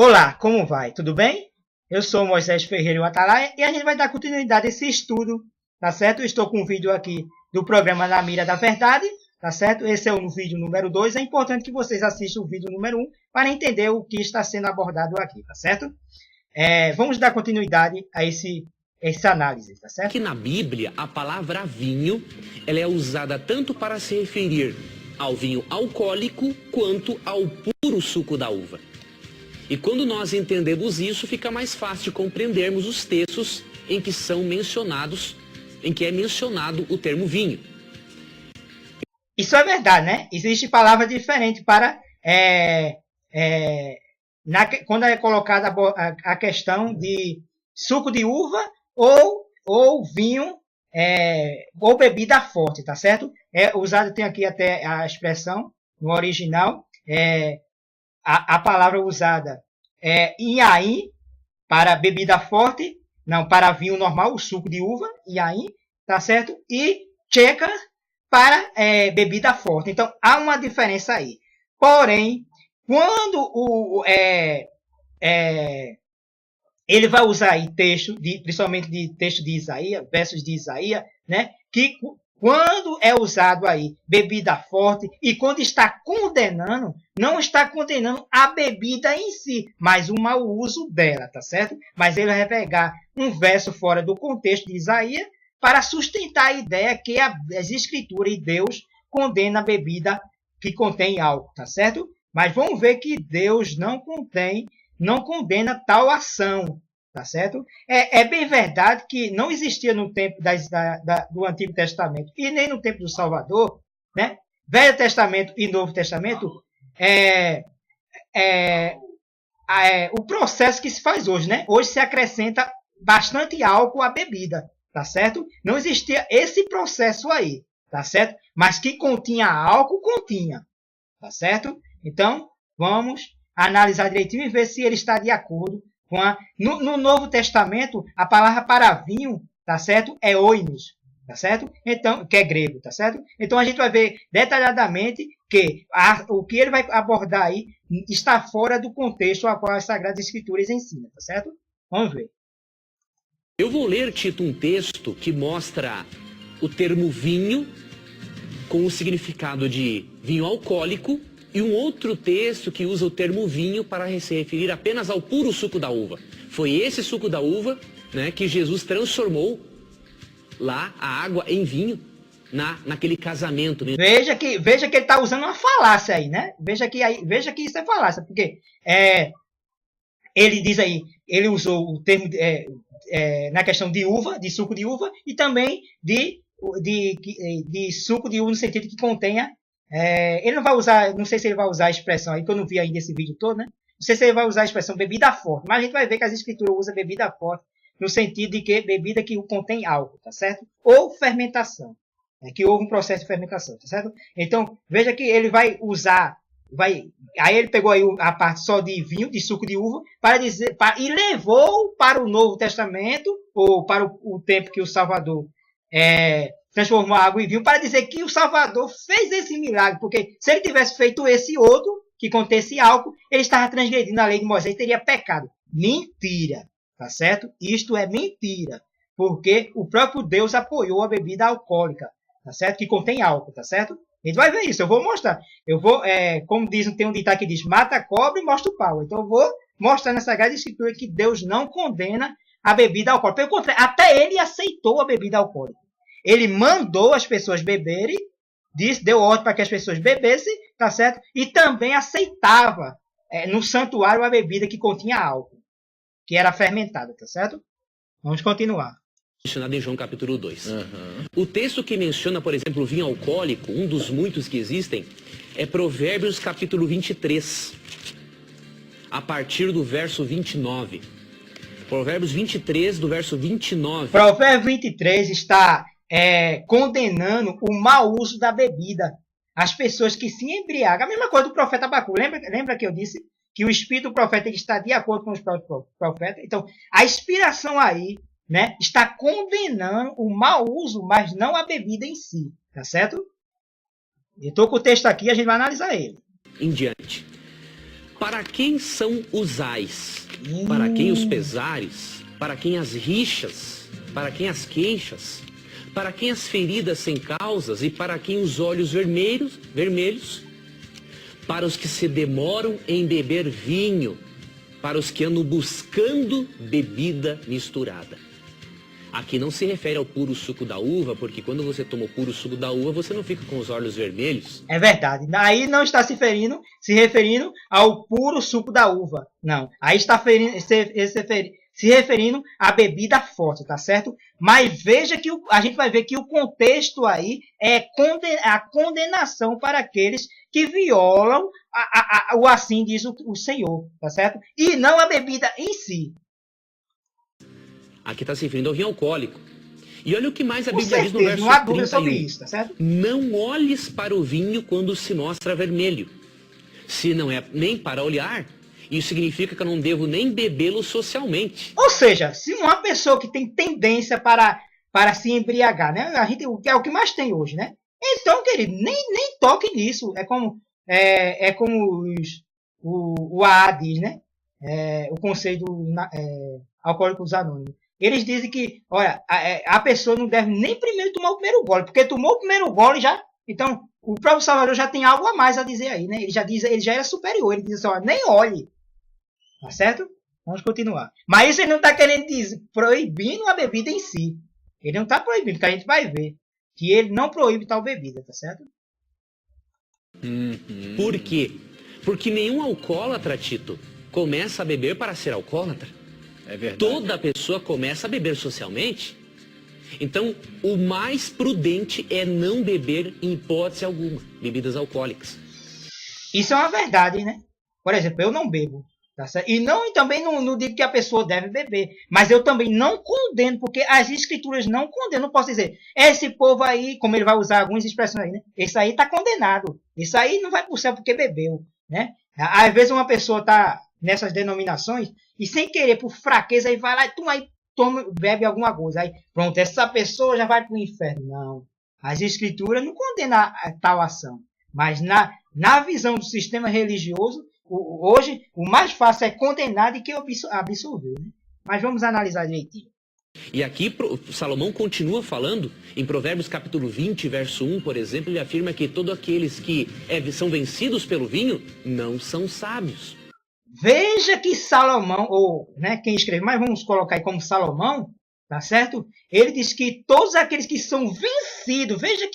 Olá, como vai? Tudo bem? Eu sou Moisés Ferreira e Atalaia e a gente vai dar continuidade a esse estudo, tá certo? Eu estou com um vídeo aqui do programa Na Mira da Verdade, tá certo? Esse é o vídeo número 2. É importante que vocês assistam o vídeo número 1 para entender o que está sendo abordado aqui, tá certo? Vamos dar continuidade a essa análise, tá certo? Que na Bíblia a palavra vinho ela é usada tanto para se referir ao vinho alcoólico quanto ao puro suco da uva. E quando nós entendemos isso, fica mais fácil compreendermos os textos em que é mencionado o termo vinho. Isso é verdade, né? Existe palavra diferente para quando é colocada a questão de suco de uva ou vinho ou bebida forte, tá certo? Tem aqui até a expressão no original, a palavra usada é iaim para bebida forte, não, para vinho normal, o suco de uva, iaim, tá certo? E tcheca para bebida forte. Então, há uma diferença aí. Porém, quando ele vai usar aí principalmente de texto de Isaías, versos de Isaías, né? Que quando é usado aí bebida forte e quando está condenando, não está condenando a bebida em si, mas o mau uso dela, tá certo? Mas ele vai pegar um verso fora do contexto de Isaías para sustentar a ideia que as escrituras e Deus condena a bebida que contém álcool, tá certo? Mas vamos ver que Deus não condena tal ação, tá certo? É bem verdade que não existia no tempo do Antigo Testamento e nem no tempo do Salvador, né? Velho Testamento e Novo Testamento, o processo que se faz hoje, né? Hoje se acrescenta bastante álcool à bebida, tá certo? Não existia esse processo aí, tá certo? Mas que continha álcool, continha, tá certo? Então, vamos analisar direitinho e ver se ele está de acordo com no Novo Testamento, a palavra para vinho, tá certo? É oinos, tá certo? Então, que é grego, tá certo? Então, a gente vai ver detalhadamente que o que ele vai abordar aí está fora do contexto a qual as Sagradas Escrituras ensinam, tá certo? Vamos ver. Eu vou ler, Tito, um texto que mostra o termo vinho com o significado de vinho alcoólico e um outro texto que usa o termo vinho para se referir apenas ao puro suco da uva. Foi esse suco da uva, né, que Jesus transformou lá a água em vinho naquele casamento. Né? Veja que ele está usando uma falácia aí, né? Veja que isso é falácia, porque ele diz aí, ele usou o termo na questão de uva, de suco de uva, e também de suco de uva no sentido que contenha. Ele não vai usar, não sei se ele vai usar a expressão aí, que eu não vi ainda esse vídeo todo, né? Não sei se ele vai usar a expressão bebida forte, mas a gente vai ver que as escrituras usam bebida forte no sentido de que bebida que contém álcool, tá certo? Ou fermentação, que houve um processo de fermentação, tá certo? Então, veja que ele vai usar, aí ele pegou aí a parte só de vinho, de suco de uva, e levou para o Novo Testamento, ou para o tempo que o Salvador transformou a água em vinho, para dizer que o Salvador fez esse milagre, porque se ele tivesse feito esse outro, que contém esse álcool, ele estava transgredindo a lei de Moisés e teria pecado. Mentira, tá certo? Isto é mentira, porque o próprio Deus apoiou a bebida alcoólica, tá certo? Que contém álcool, tá certo? A gente vai ver isso, eu vou mostrar. Como tem um ditado que diz, mata a cobra e mostra o pau. Então eu vou mostrar nessa Sagrada Escritura que Deus não condena a bebida alcoólica. Pelo contrário, até ele aceitou a bebida alcoólica. Ele mandou as pessoas beberem, deu ordem para que as pessoas bebessem, tá certo? E também aceitava no santuário a bebida que continha álcool, que era fermentada, tá certo? Vamos continuar. Mencionado em João capítulo 2. O texto que menciona, por exemplo, o vinho alcoólico, um dos muitos que existem, é Provérbios capítulo 23, a partir do verso 29. Provérbios 23, do verso 29. Provérbios 23 está condenando o mau uso da bebida. As pessoas que se embriagam. A mesma coisa do profeta Abacu. Lembra que eu disse que o espírito do profeta está de acordo com os profetas? Então, a inspiração aí, né, está condenando o mau uso, mas não a bebida em si. Tá certo? Eu estou com o texto aqui, a gente vai analisar ele. Em diante. Para quem são os ais? Para quem os pesares? Para quem as rixas? Para quem as queixas? Para quem as feridas sem causas? E para quem os olhos vermelhos? Para os que se demoram em beber vinho? Para os que andam buscando bebida misturada? Aqui não se refere ao puro suco da uva, porque quando você toma o puro suco da uva, você não fica com os olhos vermelhos. É verdade. Aí não está se referindo ao puro suco da uva. Não. Aí está se referindo à bebida forte, tá certo? Mas veja que a gente vai ver que o contexto aí é a condenação para aqueles que violam o assim diz o Senhor, tá certo? E não a bebida em si. Aqui está se referindo ao vinho alcoólico. E olha o que mais a Bíblia certeza, diz no verso não há dúvida 31. sobre isso, tá certo? Não olhes para o vinho quando se mostra vermelho. Se não é nem para olhar, isso significa que eu não devo nem bebê-lo socialmente. Ou seja, se uma pessoa que tem tendência para se embriagar, né? A gente, é o que mais tem hoje, né? Então, querido, nem toque nisso. É como o AA diz, né? O Conselho Alcoólicos Anônimos. Eles dizem que, olha, a pessoa não deve nem primeiro tomar o primeiro gole, porque tomou o primeiro gole já. Então, o próprio Salvador já tem algo a mais a dizer aí, né? Ele já era superior. Ele diz assim, olha, nem olhe. Tá certo? Vamos continuar. Mas isso ele não está querendo dizer, proibindo a bebida em si. Ele não está proibindo, porque a gente vai ver que ele não proíbe tal bebida, tá certo? Por quê? Porque nenhum alcoólatra, Tito, começa a beber para ser alcoólatra. É verdade. Toda pessoa começa a beber socialmente. Então, o mais prudente é não beber em hipótese alguma bebidas alcoólicas. Isso é uma verdade, né? Por exemplo, eu não bebo. Tá certo? E também não digo que a pessoa deve beber. Mas eu também não condeno, porque as escrituras não condenam. Não posso dizer, esse povo aí, como ele vai usar algumas expressões aí, né? Esse aí está condenado. Isso aí não vai para o céu porque bebeu. Né? Às vezes uma pessoa está nessas denominações e sem querer, por fraqueza, aí vai lá e bebe alguma coisa. Aí pronto, essa pessoa já vai para o inferno. Não. As escrituras não condenam a tal ação. Mas na visão do sistema religioso, hoje, o mais fácil é condenar do que absolver. Né? Mas vamos analisar direitinho. E aqui Salomão continua falando, em Provérbios capítulo 20, verso 1, por exemplo, ele afirma que todos aqueles que são vencidos pelo vinho não são sábios. Veja que Salomão, ou né, quem escreve, mas vamos colocar aí como Salomão, tá certo? Ele diz que todos aqueles que são vencidos, veja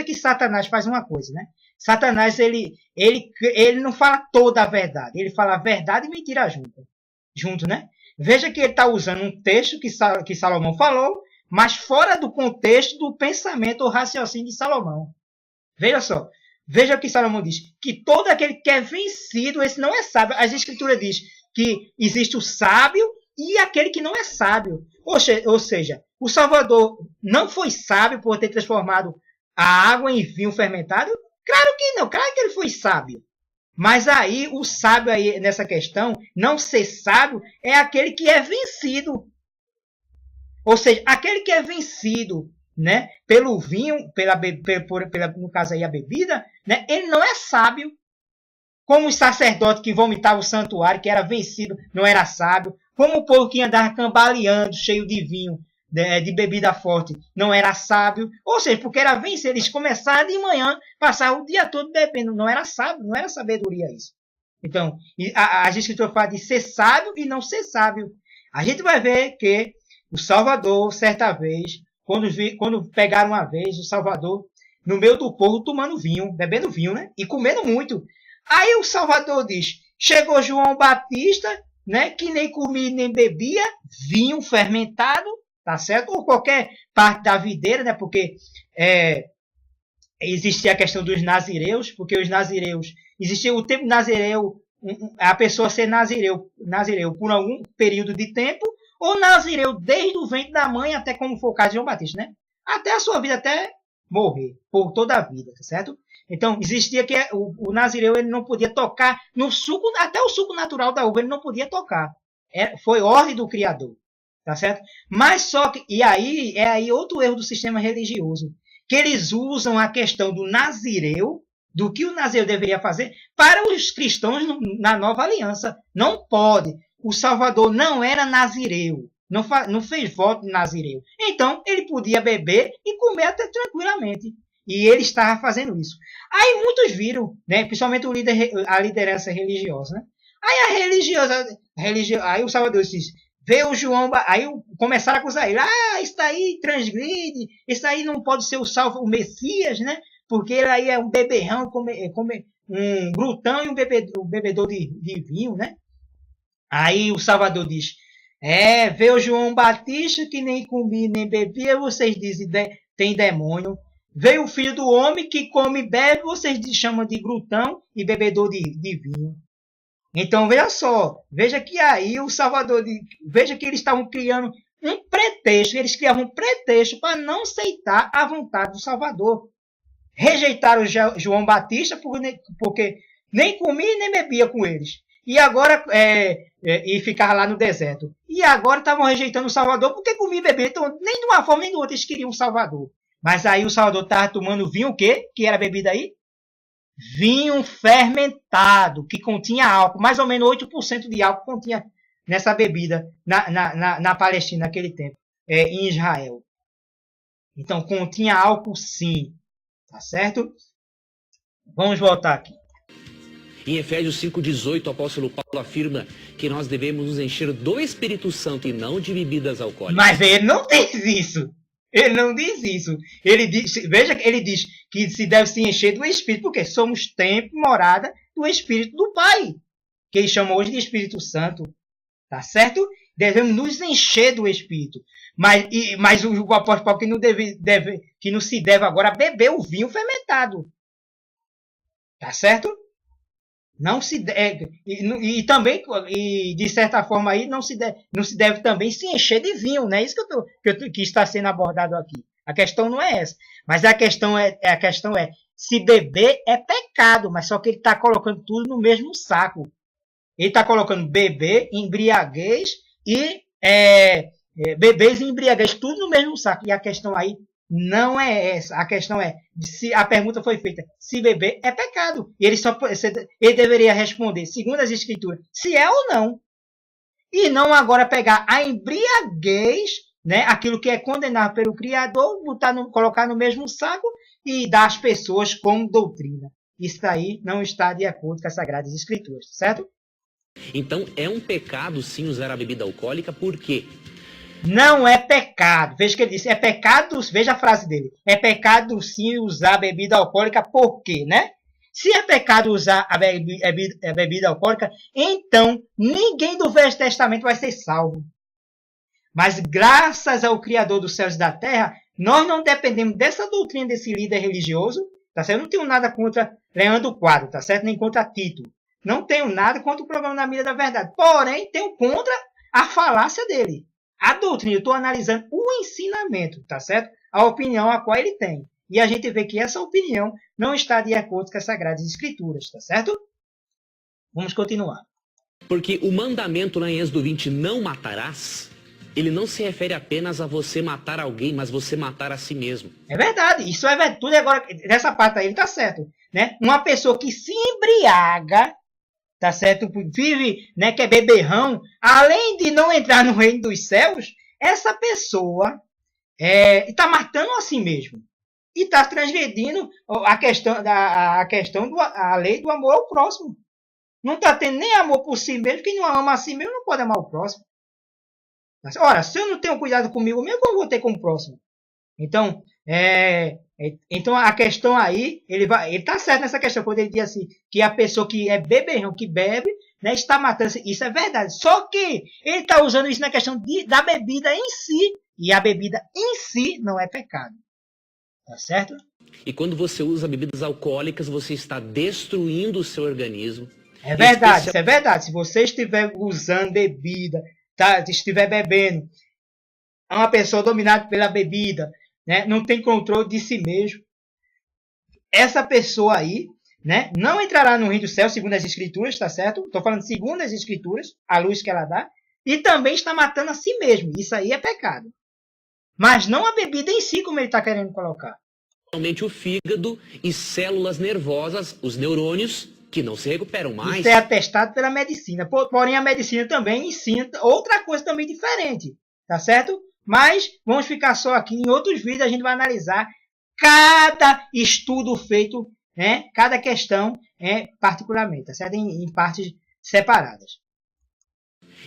que Satanás faz uma coisa, né? Satanás, ele não fala toda a verdade. Ele fala a verdade e mentira junto, né? Veja que ele está usando um texto que Salomão falou, mas fora do contexto do pensamento ou raciocínio de Salomão. Veja só. Veja o que Salomão diz. Que todo aquele que é vencido, esse não é sábio. As escrituras diz que existe o sábio e aquele que não é sábio. Ou seja, o Salvador não foi sábio por ter transformado a água em vinho fermentado? Claro que não, claro que ele foi sábio. Mas aí, o sábio aí nessa questão, não ser sábio, é aquele que é vencido. Ou seja, aquele que é vencido, né, pelo vinho, no caso aí a bebida, né, ele não é sábio. Como os sacerdotes que vomitavam o santuário, que era vencido, não era sábio. Como o povo que andava cambaleando, cheio de vinho, de bebida forte, não era sábio. Ou seja, porque era vencer. Eles começaram de manhã, passaram o dia todo bebendo. Não era sábio, não era sabedoria isso. Então, as escrituras falam de ser sábio e não ser sábio. A gente vai ver que o Salvador, certa vez, quando pegaram uma vez o Salvador no meio do povo tomando vinho, bebendo vinho, né? E comendo muito. Aí o Salvador diz, chegou João Batista, né? Que nem comia nem bebia, vinho fermentado, tá certo? Ou qualquer parte da videira, né? Porque existia a questão dos nazireus, porque os nazireus, existia o tempo nazireu, a pessoa ser nazireu por algum período de tempo, ou nazireu desde o ventre da mãe, até como foi o caso de João Batista, né? Até a sua vida, até morrer, por toda a vida, tá certo? Então, existia que o nazireu ele não podia tocar no suco, até o suco natural da uva ele não podia tocar. Foi ordem do Criador, tá certo? Mas só que, e aí é aí outro erro do sistema religioso, que eles usam a questão do nazireu, do que o nazireu deveria fazer para os cristãos na nova aliança. Não pode. O Salvador não era nazireu. Não fez voto de nazireu. Então, ele podia beber e comer até tranquilamente. E ele estava fazendo isso. Aí muitos viram, né, principalmente a liderança religiosa. Né? Aí aí o Salvador disse, veio o João, aí começaram a acusar ele. Isso aí transgride, isso aí não pode ser o Messias, né? Porque ele aí é um beberrão, um glutão e um bebedor de vinho, né? Aí o Salvador diz, veio João Batista que nem comia nem bebia, vocês dizem tem demônio. Veio o Filho do Homem que come e bebe, vocês chamam de glutão e bebedor de vinho. Então, veja só, veja que aí o Salvador, veja que eles estavam criando um pretexto, eles criavam um pretexto para não aceitar a vontade do Salvador. Rejeitaram João Batista porque nem comia nem bebia com eles. E agora, e ficava lá no deserto. E agora estavam rejeitando o Salvador porque comia e bebia. Então, nem de uma forma nem de outra eles queriam o Salvador. Mas aí o Salvador estava tomando vinho o quê? Que era bebida aí? Vinho fermentado, que continha álcool. Mais ou menos 8% de álcool continha nessa bebida na Palestina naquele tempo, em Israel. Então, continha álcool sim. Tá certo? Vamos voltar aqui. Em Efésios 5,18, o apóstolo Paulo afirma que nós devemos nos encher do Espírito Santo e não de bebidas alcoólicas. Mas ele não diz isso. Ele não diz isso. Veja que ele diz que se deve se encher do Espírito, porque somos templo, morada do Espírito do Pai, que ele chama hoje de Espírito Santo. Tá certo? Devemos nos encher do Espírito. Mas o apóstolo Paulo que não se deve agora beber o vinho fermentado. Tá certo? Não se deve, e também, de certa forma, aí não se deve também se encher de vinho, né? Isso que está sendo abordado aqui. A questão não é essa. Mas a questão é se beber é pecado, mas só que ele está colocando tudo no mesmo saco. Ele está colocando beber, embriaguez e bebês e embriaguez, tudo no mesmo saco. E a questão aí não é essa. A questão é, se a pergunta foi feita, se beber é pecado. E ele deveria responder, segundo as Escrituras, se é ou não. E não agora pegar a embriaguez, né, aquilo que é condenado pelo Criador, colocar no mesmo saco e dar às pessoas como doutrina. Isso aí não está de acordo com as Sagradas Escrituras, certo? Então é um pecado sim usar a bebida alcoólica, por quê? Não é pecado. Veja o que ele disse. É pecado, veja a frase dele. É pecado sim usar bebida alcoólica, por quê, né? Se é pecado usar a bebida alcoólica, então ninguém do Velho Testamento vai ser salvo. Mas graças ao Criador dos céus e da terra, nós não dependemos dessa doutrina desse líder religioso, tá certo? Eu não tenho nada contra Leandro Quadro, tá certo? Nem contra Tito. Não tenho nada contra o programa da Mira da Verdade. Porém, tenho contra a falácia dele. A doutrina, eu estou analisando o ensinamento, tá certo? A opinião a qual ele tem. E a gente vê que essa opinião não está de acordo com as Sagradas Escrituras, tá certo? Vamos continuar. Porque o mandamento lá em Êxodo 20, não matarás, ele não se refere apenas a você matar alguém, mas você matar a si mesmo. É verdade, isso é verdade. Tudo agora, nessa parte aí ele está certo. Né? Uma pessoa que se embriaga, tá certo? Vive, né, que é beberrão, além de não entrar no reino dos céus, essa pessoa está matando a si mesmo. E está transgredindo a lei do amor ao próximo. Não está tendo nem amor por si mesmo. Quem não ama a si mesmo não pode amar o próximo. Ora, se eu não tenho cuidado comigo mesmo, como eu vou ter com o próximo? Então, então a questão aí, ele está certo nessa questão, quando ele diz assim, que a pessoa que é beberrão, que bebe, né, está matando. Isso é verdade. Só que ele está usando isso na questão da bebida em si. E a bebida em si não é pecado. Tá certo? E quando você usa bebidas alcoólicas, você está destruindo o seu organismo. É verdade, isso é verdade. Se você estiver usando bebida, tá, estiver bebendo, é uma pessoa dominada pela bebida, né, não tem controle de si mesmo, essa pessoa aí, né, não entrará no reino do céu, segundo as Escrituras, tá certo? Estou falando segundo as Escrituras, a luz que ela dá, e também está matando a si mesmo. Isso aí é pecado. Mas não a bebida em si, como ele está querendo colocar. Realmente o fígado e células nervosas, os neurônios, que não se recuperam mais. Isso é atestado pela medicina. Porém, a medicina também ensina outra coisa também diferente. Tá certo? Mas vamos ficar só aqui. Em outros vídeos a gente vai analisar cada estudo feito, né? Cada questão particularmente, tá certo? Em partes separadas.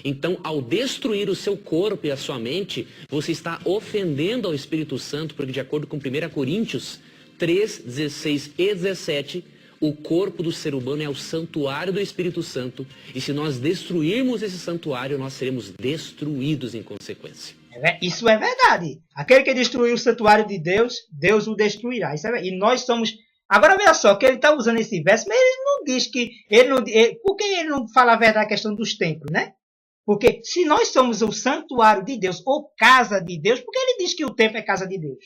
Então, ao destruir o seu corpo e a sua mente, você está ofendendo ao Espírito Santo, porque de acordo com 1 Coríntios 3, 16 e 17, o corpo do ser humano é o santuário do Espírito Santo, e se nós destruirmos esse santuário, nós seremos destruídos em consequência. Isso é verdade. Aquele que destruiu o santuário de Deus, Deus o destruirá. Isso é, e nós somos... Agora, veja só, que ele está usando esse verso, mas ele não diz que... por que ele não fala a verdade, a questão dos templos, né? Porque se nós somos o santuário de Deus, ou casa de Deus, por que ele diz que o templo é casa de Deus?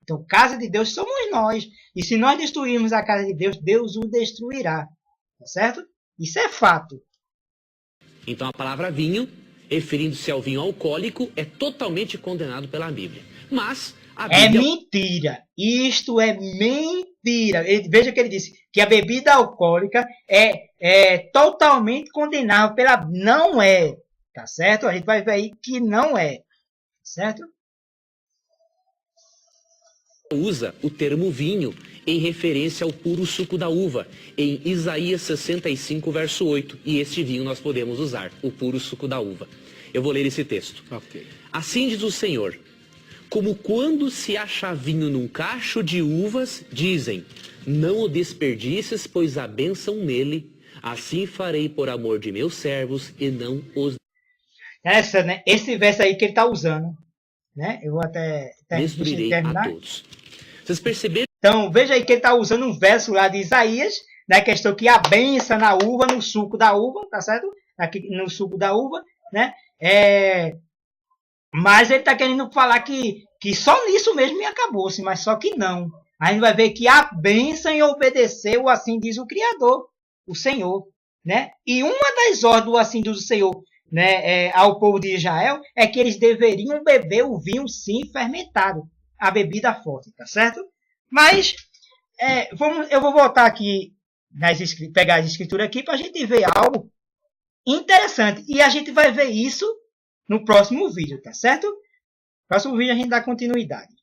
Então, casa de Deus somos nós. E se nós destruirmos a casa de Deus, Deus o destruirá. Tá certo? Isso é fato. Então, a palavra vinho, referindo-se ao vinho alcoólico, é totalmente condenado pela Bíblia. Mas a Bíblia... É mentira. Isto é mentira. Veja que ele disse que a bebida alcoólica é totalmente condenável pela... Não é. Tá certo? A gente vai ver aí que não é. Certo? Usa o termo vinho em referência ao puro suco da uva, em Isaías 65, verso 8. E este vinho nós podemos usar, o puro suco da uva. Eu vou ler esse texto. Okay. Assim diz o Senhor: como quando se acha vinho num cacho de uvas, dizem, não o desperdices, pois há bênção nele. Assim farei por amor de meus servos e não os... Né? Esse verso aí que ele está usando, né? Eu vou até destruirei terminar. A todos. Vocês perceberam? Então, veja aí que ele está usando um verso lá de Isaías, na questão que a benção na uva, no suco da uva, tá certo? Aqui no suco da uva, né? Mas ele está querendo falar que só nisso mesmo me acabou-se, mas só que não. A gente vai ver que a bênção em obedecer o assim diz o Criador, o Senhor, né? E uma das ordens do assim diz o Senhor, né, ao povo de Israel é que eles deveriam beber o vinho sim fermentado, a bebida forte, tá certo? Mas eu vou voltar aqui pegar as escrituras aqui para a gente ver algo interessante e a gente vai ver isso no próximo vídeo, tá certo? No próximo vídeo a gente dá continuidade.